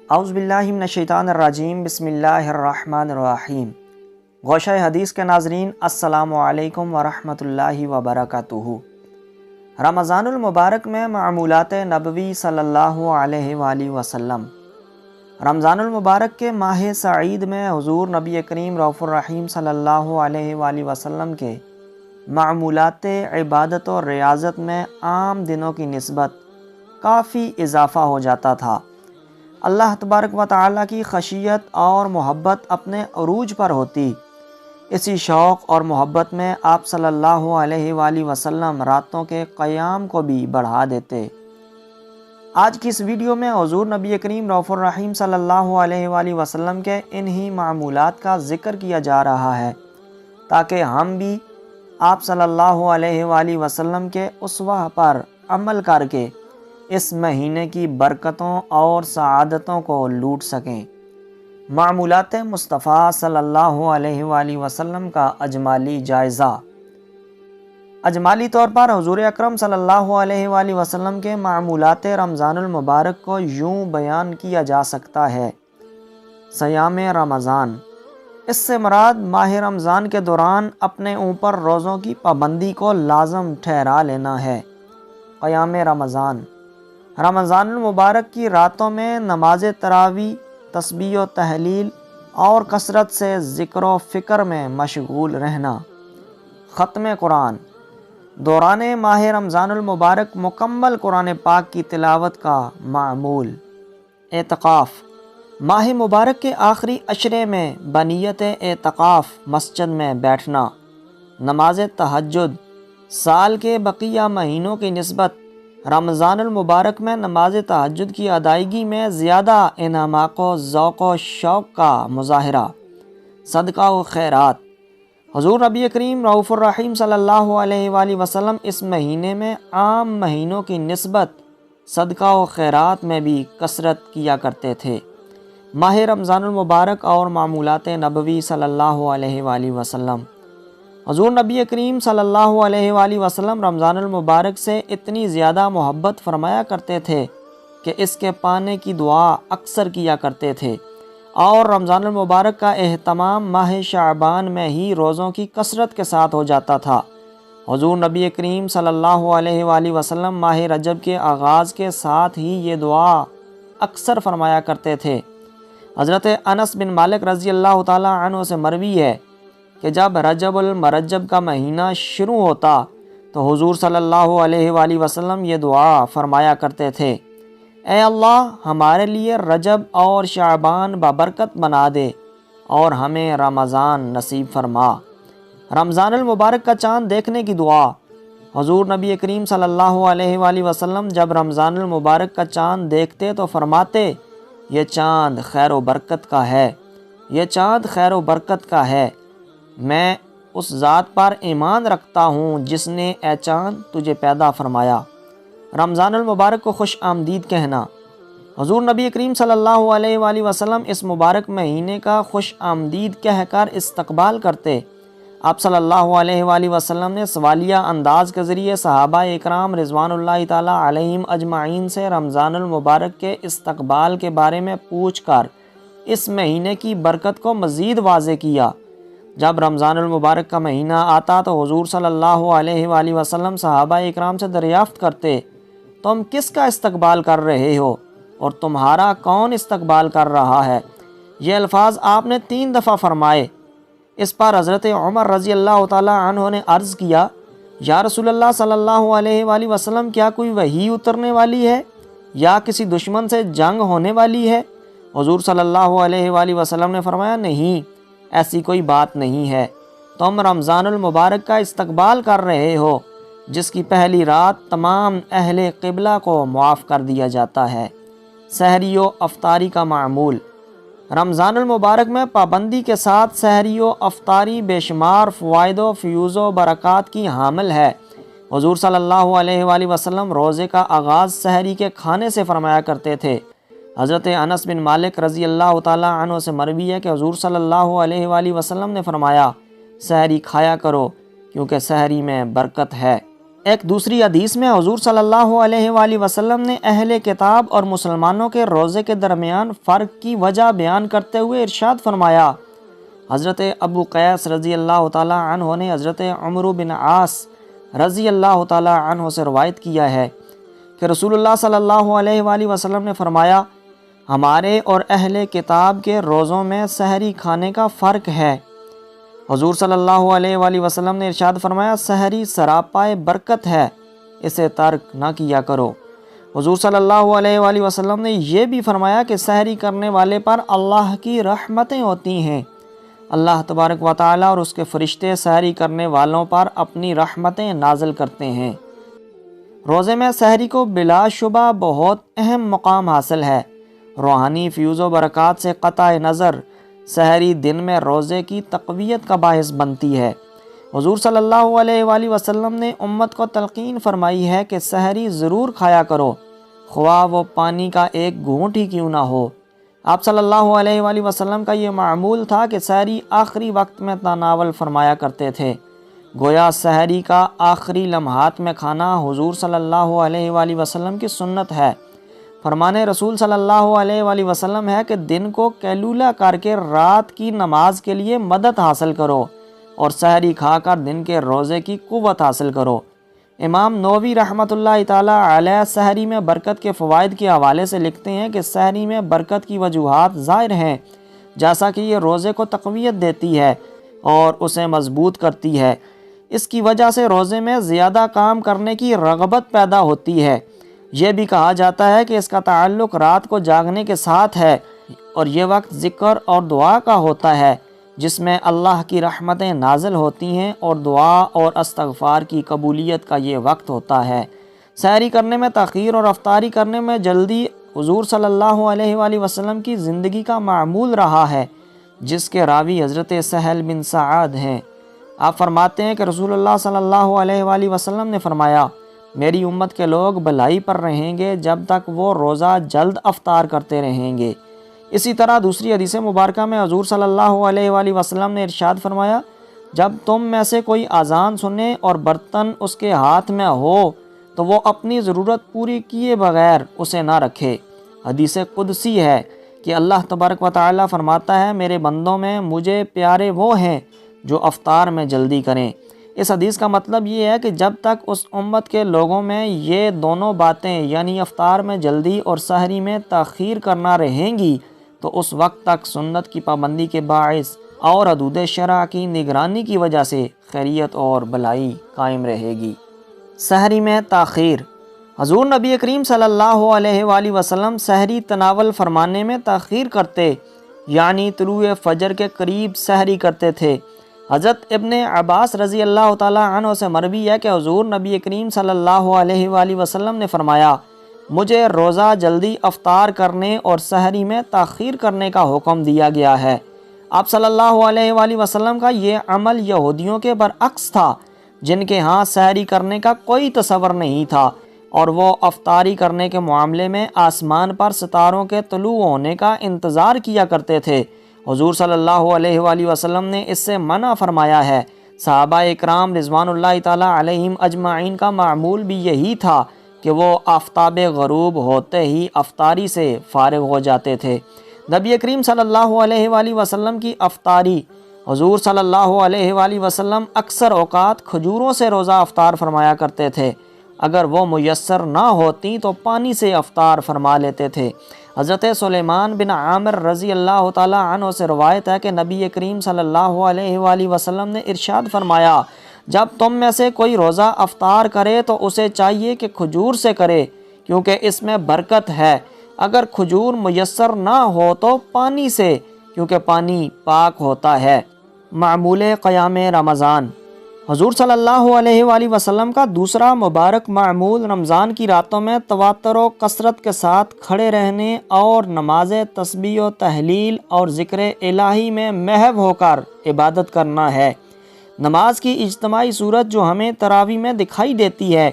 اعوذ باللہ من الشیطان الرجیم، بسم اللہ الرحمن الرحیم۔ گوشہ حدیث کے ناظرین، السلام علیکم ورحمۃ اللہ وبرکاتہ۔ رمضان المبارک میں معمولات نبوی صلی اللہ علیہ وآلہ وسلم۔ رمضان المبارک کے ماہ سعید میں حضور نبی کریم رؤوف الرحیم صلی اللہ علیہ وآلہ وسلم کے معمولات عبادت و ریاضت میں عام دنوں کی نسبت کافی اضافہ ہو جاتا تھا۔ اللہ تبارک و تعالیٰ کی خشیت اور محبت اپنے عروج پر ہوتی۔ اسی شوق اور محبت میں آپ صلی اللہ علیہ وآلہ وسلم راتوں کے قیام کو بھی بڑھا دیتے۔ آج کی اس ویڈیو میں حضور نبی کریم رؤوف الرحیم صلی اللہ علیہ وآلہ وسلم کے انہی معمولات کا ذکر کیا جا رہا ہے تاکہ ہم بھی آپ صلی اللہ علیہ وآلہ وسلم کے اسوہ پر عمل کر کے اس مہینے کی برکتوں اور سعادتوں کو لوٹ سکیں۔ معمولات مصطفیٰ صلی اللہ علیہ وآلہ وسلم کا اجمالی جائزہ۔ اجمالی طور پر حضور اکرم صلی اللہ علیہ وآلہ وسلم کے معمولات رمضان المبارک کو یوں بیان کیا جا سکتا ہے: صیام رمضان۔ اس سے مراد ماہ رمضان کے دوران اپنے اوپر روزوں کی پابندی کو لازم ٹھہرا لینا ہے۔ قیام رمضان۔ رمضان المبارک کی راتوں میں نماز تراویح، تسبیح و تحلیل اور کثرت سے ذکر و فکر میں مشغول رہنا۔ ختم قرآن۔ دوران ماہ رمضان المبارک مکمل قرآن پاک کی تلاوت کا معمول۔ اعتکاف۔ ماہ مبارک کے آخری عشرے میں بنیت اعتکاف مسجد میں بیٹھنا۔ نماز تہجد۔ سال کے بقیہ مہینوں کی نسبت رمضان المبارک میں نماز تہجد کی ادائیگی میں زیادہ انہماک و ذوق و شوق کا مظاہرہ۔ صدقہ و خیرات۔ حضور نبی کریم رؤوف الرحیم صلی اللہ علیہ وآلہ وسلم اس مہینے میں عام مہینوں کی نسبت صدقہ و خیرات میں بھی کثرت کیا کرتے تھے۔ ماہ رمضان المبارک اور معمولات نبوی صلی اللہ علیہ وآلہ وسلم۔ حضور نبی کریم صلی اللہ علیہ وآلہ وسلم رمضان المبارک سے اتنی زیادہ محبت فرمایا کرتے تھے کہ اس کے پانے کی دعا اکثر کیا کرتے تھے، اور رمضان المبارک کا اہتمام ماہ شعبان میں ہی روزوں کی کثرت کے ساتھ ہو جاتا تھا۔ حضور نبی کریم صلی اللہ علیہ وآلہ وسلم ماہ رجب کے آغاز کے ساتھ ہی یہ دعا اکثر فرمایا کرتے تھے۔ حضرت انس بن مالک رضی اللہ تعالی عنہ سے مروی ہے کہ جب رجب المرجب کا مہینہ شروع ہوتا تو حضور صلی اللہ علیہ وآلہ وسلم یہ دعا فرمایا کرتے تھے: اے اللہ، ہمارے لیے رجب اور شعبان بابرکت بنا دے اور ہمیں رمضان نصیب فرما۔ رمضان المبارک کا چاند دیکھنے کی دعا۔ حضور نبی کریم صلی اللہ علیہ وآلہ وسلم جب رمضان المبارک کا چاند دیکھتے تو فرماتے: یہ چاند خیر و برکت کا ہے، یہ چاند خیر و برکت کا ہے، میں اس ذات پر ایمان رکھتا ہوں جس نے اے چاند تجھے پیدا فرمایا۔ رمضان المبارک کو خوش آمدید کہنا۔ حضور نبی کریم صلی اللہ علیہ وآلہ وسلم اس مبارک مہینے کا خوش آمدید کہہ کر استقبال کرتے۔ آپ صلی اللہ علیہ وآلہ وسلم نے سوالیہ انداز کے ذریعے صحابہ اکرام رضوان اللہ تعالیٰ علیہم اجمعین سے رمضان المبارک کے استقبال کے بارے میں پوچھ کر اس مہینے کی برکت کو مزید واضح کیا۔ جب رمضان المبارک کا مہینہ آتا تو حضور صلی اللہ علیہ وآلہ وسلم صحابہ اکرام سے دریافت کرتے: تم کس کا استقبال کر رہے ہو اور تمہارا کون استقبال کر رہا ہے؟ یہ الفاظ آپ نے 3 دفعہ فرمائے۔ اس پر حضرت عمر رضی اللہ تعالی عنہ نے عرض کیا: یا رسول اللہ صلی اللہ علیہ وآلہ وسلم، کیا کوئی وحی اترنے والی ہے یا کسی دشمن سے جنگ ہونے والی ہے؟ حضور صلی اللہ علیہ وآلہ وسلم نے فرمایا: نہیں، ایسی کوئی بات نہیں ہے، تم رمضان المبارک کا استقبال کر رہے ہو جس کی پہلی رات تمام اہل قبلہ کو معاف کر دیا جاتا ہے۔ سحری و افطاری کا معمول۔ رمضان المبارک میں پابندی کے ساتھ سحری و افطاری بے شمار فوائد و فیوز و برکات کی حامل ہے۔ حضور صلی اللہ علیہ وآلہ وسلم روزے کا آغاز سحری کے کھانے سے فرمایا کرتے تھے۔ حضرت انس بن مالک رضی اللہ تعالی عنہ سے مروی ہے کہ حضور صلی اللہ علیہ وآلہ وسلم نے فرمایا: سحری کھایا کرو کیونکہ سحری میں برکت ہے۔ ایک دوسری حدیث میں حضور صلی اللہ علیہ وآلہ وسلم نے اہل کتاب اور مسلمانوں کے روزے کے درمیان فرق کی وجہ بیان کرتے ہوئے ارشاد فرمایا۔ حضرت ابو قیس رضی اللہ تعالیٰ عنہ نے حضرت عمرو بن عاص رضی اللہ تعالیٰ عنہ سے روایت کیا ہے کہ رسول اللہ صلی اللہ علیہ وآلہ وسلم نے فرمایا، ہمارے اور اہل کتاب کے روزوں میں سحری کھانے کا فرق ہے۔ حضور صلی اللہ علیہ وآلہ وسلم نے ارشاد فرمایا، سحری سراپائے برکت ہے، اسے ترک نہ کیا کرو۔ حضور صلی اللہ علیہ وآلہ وسلم نے یہ بھی فرمایا کہ سحری کرنے والے پر اللہ کی رحمتیں ہوتی ہیں۔ اللہ تبارک و تعالیٰ اور اس کے فرشتے سحری کرنے والوں پر اپنی رحمتیں نازل کرتے ہیں۔ روزے میں سحری کو بلا شبہ بہت اہم مقام حاصل ہے۔ روحانی فیوز و برکات سے قطع نظر سحری دن میں روزے کی تقویت کا باعث بنتی ہے۔ حضور صلی اللہ علیہ وآلہ وسلم نے امت کو تلقین فرمائی ہے کہ سحری ضرور کھایا کرو، خواہ وہ پانی کا ایک گھونٹ ہی کیوں نہ ہو۔ آپ صلی اللہ علیہ وآلہ وسلم کا یہ معمول تھا کہ سحری آخری وقت میں تناول فرمایا کرتے تھے۔ گویا سحری کا آخری لمحات میں کھانا حضور صلی اللہ علیہ وآلہ وسلم کی سنت ہے۔ فرمان رسول صلی اللہ علیہ وآلہ وسلم ہے کہ دن کو قیلولہ کر کے رات کی نماز کے لیے مدد حاصل کرو اور سحری کھا کر دن کے روزے کی قوت حاصل کرو۔ امام نووی رحمۃ اللہ تعالیٰ علیہ سحری میں برکت کے فوائد کے حوالے سے لکھتے ہیں کہ سحری میں برکت کی وجوہات ظاہر ہیں، جیسا کہ یہ روزے کو تقویت دیتی ہے اور اسے مضبوط کرتی ہے۔ اس کی وجہ سے روزے میں زیادہ کام کرنے کی رغبت پیدا ہوتی ہے۔ یہ بھی کہا جاتا ہے کہ اس کا تعلق رات کو جاگنے کے ساتھ ہے اور یہ وقت ذکر اور دعا کا ہوتا ہے، جس میں اللہ کی رحمتیں نازل ہوتی ہیں اور دعا اور استغفار کی قبولیت کا یہ وقت ہوتا ہے۔ سحری کرنے میں تاخیر اور افطاری کرنے میں جلدی حضور صلی اللہ علیہ وآلہ وسلم کی زندگی کا معمول رہا ہے، جس کے راوی حضرت سہل بن سعد ہیں۔ آپ فرماتے ہیں کہ رسول اللہ صلی اللہ علیہ وآلہ وسلم نے فرمایا، میری امت کے لوگ بھلائی پر رہیں گے جب تک وہ روزہ جلد افطار کرتے رہیں گے۔ اسی طرح دوسری حدیث مبارکہ میں حضور صلی اللہ علیہ وآلہ وسلم نے ارشاد فرمایا، جب تم میں سے کوئی اذان سنے اور برتن اس کے ہاتھ میں ہو تو وہ اپنی ضرورت پوری کیے بغیر اسے نہ رکھے۔ حدیث قدسی ہے کہ اللہ تبارک و تعالیٰ فرماتا ہے، میرے بندوں میں مجھے پیارے وہ ہیں جو افطار میں جلدی کریں۔ اس حدیث کا مطلب یہ ہے کہ جب تک اس امت کے لوگوں میں یہ دونوں باتیں یعنی افطار میں جلدی اور سحری میں تاخیر کرنا رہیں گی تو اس وقت تک سنت کی پابندی کے باعث اور حدود شرع کی نگرانی کی وجہ سے خیریت اور بھلائی قائم رہے گی۔ سحری میں تاخیر۔ حضور نبی کریم صلی اللہ علیہ وآلہ وسلم سحری تناول فرمانے میں تاخیر کرتے، یعنی طلوع فجر کے قریب سحری کرتے تھے۔ حضرت ابن عباس رضی اللہ تعالیٰ عنہ سے مروی ہے کہ حضور نبی کریم صلی اللہ علیہ وآلہ وسلم نے فرمایا، مجھے روزہ جلدی افطار کرنے اور سحری میں تاخیر کرنے کا حکم دیا گیا ہے۔ آپ صلی اللہ علیہ وآلہ وسلم کا یہ عمل یہودیوں کے برعکس تھا، جن کے ہاں سحری کرنے کا کوئی تصور نہیں تھا اور وہ افطاری کرنے کے معاملے میں آسمان پر ستاروں کے طلوع ہونے کا انتظار کیا کرتے تھے۔ حضور صلی اللہ علیہ وآلہ وسلم نے اس سے منع فرمایا ہے۔ صحابہ اکرام رضوان اللہ تعالیٰ علیہم اجمعین کا معمول بھی یہی تھا کہ وہ آفتاب غروب ہوتے ہی افطاری سے فارغ ہو جاتے تھے۔ نبی کریم صلی اللہ علیہ وآلہ وسلم کی افطاری۔ حضور صلی اللہ علیہ وآلہ وسلم اکثر اوقات کھجوروں سے روزہ افطار فرمایا کرتے تھے، اگر وہ میسر نہ ہوتی تو پانی سے افطار فرما لیتے تھے۔ حضرت سلیمان بن عامر رضی اللہ تعالیٰ عنہ سے روایت ہے کہ نبی کریم صلی اللہ علیہ وآلہ وسلم نے ارشاد فرمایا، جب تم میں سے کوئی روزہ افطار کرے تو اسے چاہیے کہ کھجور سے کرے، کیونکہ اس میں برکت ہے۔ اگر کھجور میسر نہ ہو تو پانی سے، کیونکہ پانی پاک ہوتا ہے۔ معمول قیام رمضان۔ حضور صلی اللہ علیہ وآلہ وسلم کا دوسرا مبارک معمول رمضان کی راتوں میں تواتر و کثرت کے ساتھ کھڑے رہنے اور نماز تسبیح و تحلیل اور ذکر الہی میں محو ہو کر عبادت کرنا ہے۔ نماز کی اجتماعی صورت جو ہمیں تراویح میں دکھائی دیتی ہے،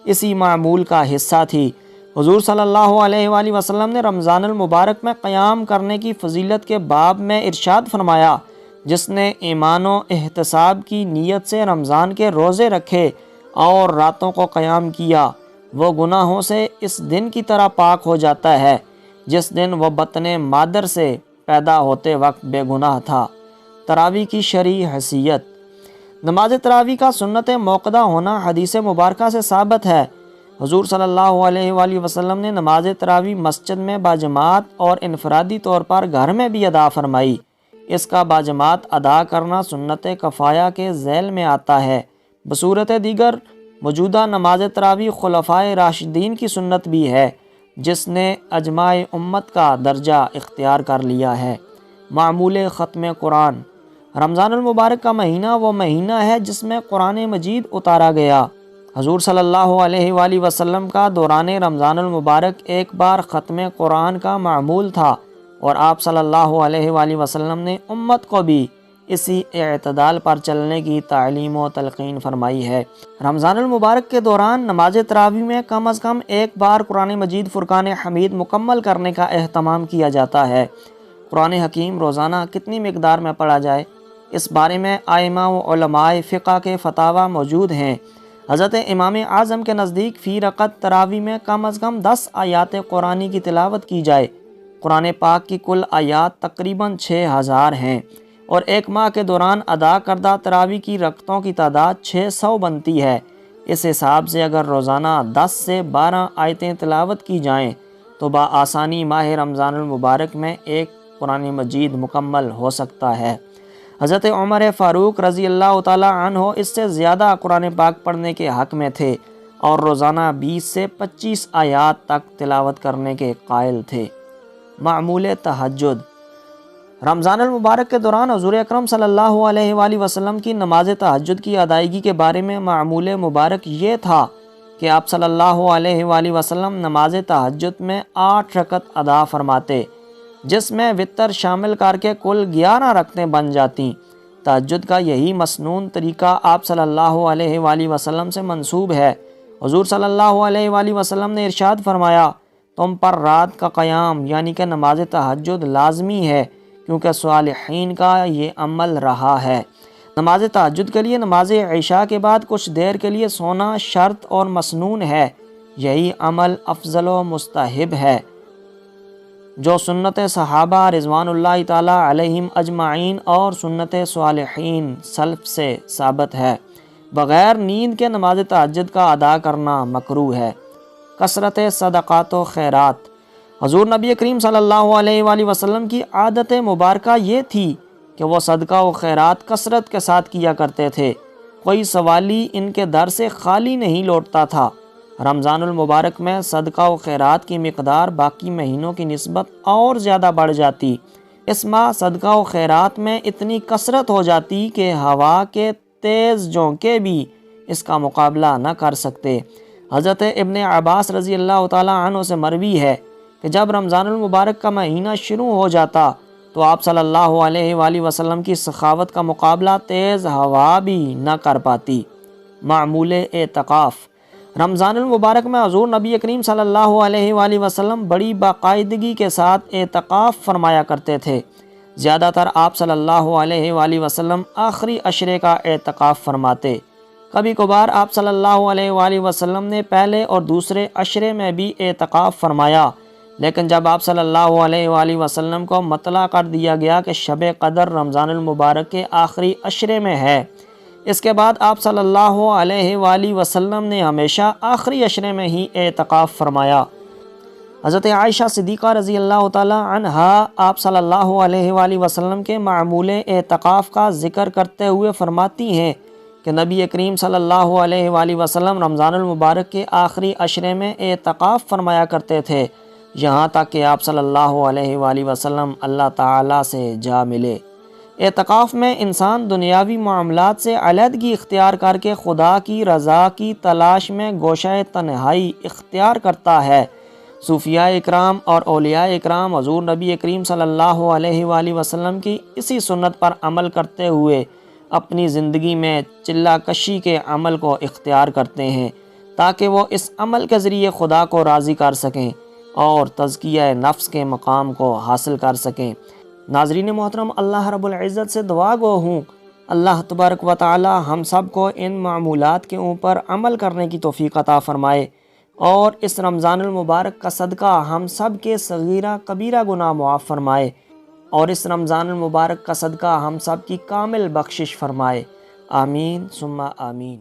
اسی معمول کا حصہ تھی۔ حضور صلی اللہ علیہ وآلہ وسلم نے رمضان المبارک میں قیام کرنے کی فضیلت کے باب میں ارشاد فرمایا، جس نے ایمان و احتساب کی نیت سے رمضان کے روزے رکھے اور راتوں کو قیام کیا، وہ گناہوں سے اس دن کی طرح پاک ہو جاتا ہے جس دن وہ بطن مادر سے پیدا ہوتے وقت بے گناہ تھا۔ تراویح کی شرعی حیثیت۔ نماز تراویح کا سنت موقدہ ہونا حدیث مبارکہ سے ثابت ہے۔ حضور صلی اللہ علیہ وآلہ وسلم نے نماز تراویح مسجد میں باجماعت اور انفرادی طور پر گھر میں بھی ادا فرمائی۔ اس کا باجماعت ادا کرنا سنت کفایہ کے ذیل میں آتا ہے۔ بصورت دیگر موجودہ نماز تراویح خلفائے راشدین کی سنت بھی ہے جس نے اجماع امت کا درجہ اختیار کر لیا ہے۔ معمول ختم قرآن۔ رمضان المبارک کا مہینہ وہ مہینہ ہے جس میں قرآن مجید اتارا گیا۔ حضور صلی اللہ علیہ وآلہ وسلم کا دوران رمضان المبارک ایک بار ختم قرآن کا معمول تھا اور آپ صلی اللہ علیہ وآلہ وسلم نے امت کو بھی اسی اعتدال پر چلنے کی تعلیم و تلقین فرمائی ہے۔ رمضان المبارک کے دوران نماز تراویح میں کم از کم ایک بار قرآن مجید فرقان حمید مکمل کرنے کا اہتمام کیا جاتا ہے۔ قرآن حکیم روزانہ کتنی مقدار میں پڑھا جائے، اس بارے میں ائمہ و علماء فقہ کے فتاوی موجود ہیں۔ حضرت امام اعظم کے نزدیک فی رکعت تراویح میں کم از کم 10 آیات قرآنی کی تلاوت کی جائے۔ قرآن پاک کی کل آیات تقریباً 6000 ہیں اور ایک ماہ کے دوران ادا کردہ تراویح کی رکعتوں کی تعداد 600 بنتی ہے۔ اس حساب سے اگر روزانہ 10 سے 12 آیتیں تلاوت کی جائیں تو بآسانی ماہ رمضان المبارک میں ایک قرآن مجید مکمل ہو سکتا ہے۔ حضرت عمر فاروق رضی اللہ تعالی عنہ اس سے زیادہ قرآن پاک پڑھنے کے حق میں تھے اور روزانہ 20 سے 25 آیات تک تلاوت کرنے کے قائل تھے۔ معمول تہجد۔ رمضان المبارک کے دوران حضور اکرم صلی اللہ علیہ وآلہ وسلم کی نماز تہجد کی ادائیگی کے بارے میں معمول مبارک یہ تھا کہ آپ صلی اللہ علیہ وآلہ وسلم نماز تہجد میں 8 رکعت ادا فرماتے، جس میں وتر شامل کر کے کل 11 رکعتیں بن جاتی۔ تہجد کا یہی مسنون طریقہ آپ صلی اللہ علیہ وآلہ وسلم سے منسوب ہے۔ حضور صلی اللہ علیہ وآلہ وسلم نے ارشاد فرمایا، تم پر رات کا قیام یعنی کہ نماز تہجد لازمی ہے کیونکہ صالحین کا یہ عمل رہا ہے۔ نماز تہجد کے لیے نماز عشاء کے بعد کچھ دیر کے لیے سونا شرط اور مسنون ہے۔ یہی عمل افضل و مستحب ہے جو سنت صحابہ رضوان اللہ تعالی علیہم اجمعین اور سنت صالحین سلف سے ثابت ہے۔ بغیر نیند کے نماز تہجد کا ادا کرنا مکروہ ہے۔ کثرت صدقات و خیرات۔ حضور نبی کریم صلی اللہ علیہ وآلہ وسلم کی عادت مبارکہ یہ تھی کہ وہ صدقہ و خیرات کثرت کے ساتھ کیا کرتے تھے۔ کوئی سوالی ان کے در سے خالی نہیں لوٹتا تھا۔ رمضان المبارک میں صدقہ و خیرات کی مقدار باقی مہینوں کی نسبت اور زیادہ بڑھ جاتی۔ اس ماہ صدقہ و خیرات میں اتنی کثرت ہو جاتی کہ ہوا کے تیز جھونکے بھی اس کا مقابلہ نہ کر سکتے۔ حضرت ابن عباس رضی اللہ تعالی عنہ سے مروی ہے کہ جب رمضان المبارک کا مہینہ شروع ہو جاتا تو آپ صلی اللہ علیہ وآلہ وسلم کی سخاوت کا مقابلہ تیز ہوا بھی نہ کر پاتی۔ معمول اعتکاف۔ رمضان المبارک میں حضور نبی کریم صلی اللہ علیہ وآلہ وسلم بڑی باقاعدگی کے ساتھ اعتکاف فرمایا کرتے تھے۔ زیادہ تر آپ صلی اللہ علیہ وآلہ وسلم آخری عشرے کا اعتکاف فرماتے۔ کبھی کبھار آپ صلی اللہ علیہ وآلہ وسلم نے پہلے اور دوسرے عشرے میں بھی اعتکاف فرمایا، لیکن جب آپ صلی اللہ علیہ وآلہ وسلم کو مطلع کر دیا گیا کہ شب قدر رمضان المبارک کے آخری عشرے میں ہے، اس کے بعد آپ صلی اللہ علیہ وآلہ وسلم نے ہمیشہ آخری عشرے میں ہی اعتکاف فرمایا۔ حضرت عائشہ صدیقہ رضی اللہ تعالی عنہا آپ صلی اللہ علیہ وآلہ وسلم کے معمول اعتکاف کا ذکر کرتے ہوئے فرماتی ہیں کہ نبی کریم صلی اللہ علیہ وآلہ وسلم رمضان المبارک کے آخری عشرے میں اعتکاف فرمایا کرتے تھے، یہاں تک کہ آپ صلی اللہ علیہ وآلہ وسلم اللہ تعالیٰ سے جا ملے۔ اعتکاف میں انسان دنیاوی معاملات سے علیحدگی اختیار کر کے خدا کی رضا کی تلاش میں گوشہ تنہائی اختیار کرتا ہے۔ صوفیاء اکرام اور اولیاء اکرام حضور نبی کریم صلی اللہ علیہ وآلہ وسلم کی اسی سنت پر عمل کرتے ہوئے اپنی زندگی میں چلہ کشی کے عمل کو اختیار کرتے ہیں تاکہ وہ اس عمل کے ذریعے خدا کو راضی کر سکیں اور تزکیہ نفس کے مقام کو حاصل کر سکیں۔ ناظرین محترم، اللہ رب العزت سے دعا گو ہوں اللہ تبارک و تعالی ہم سب کو ان معمولات کے اوپر عمل کرنے کی توفیق عطا فرمائے، اور اس رمضان المبارک کا صدقہ ہم سب کے صغیرہ کبیرہ گناہ معاف فرمائے، اور اس رمضان المبارک کا صدقہ ہم سب کی کامل بخشش فرمائے۔ آمین ثم آمین۔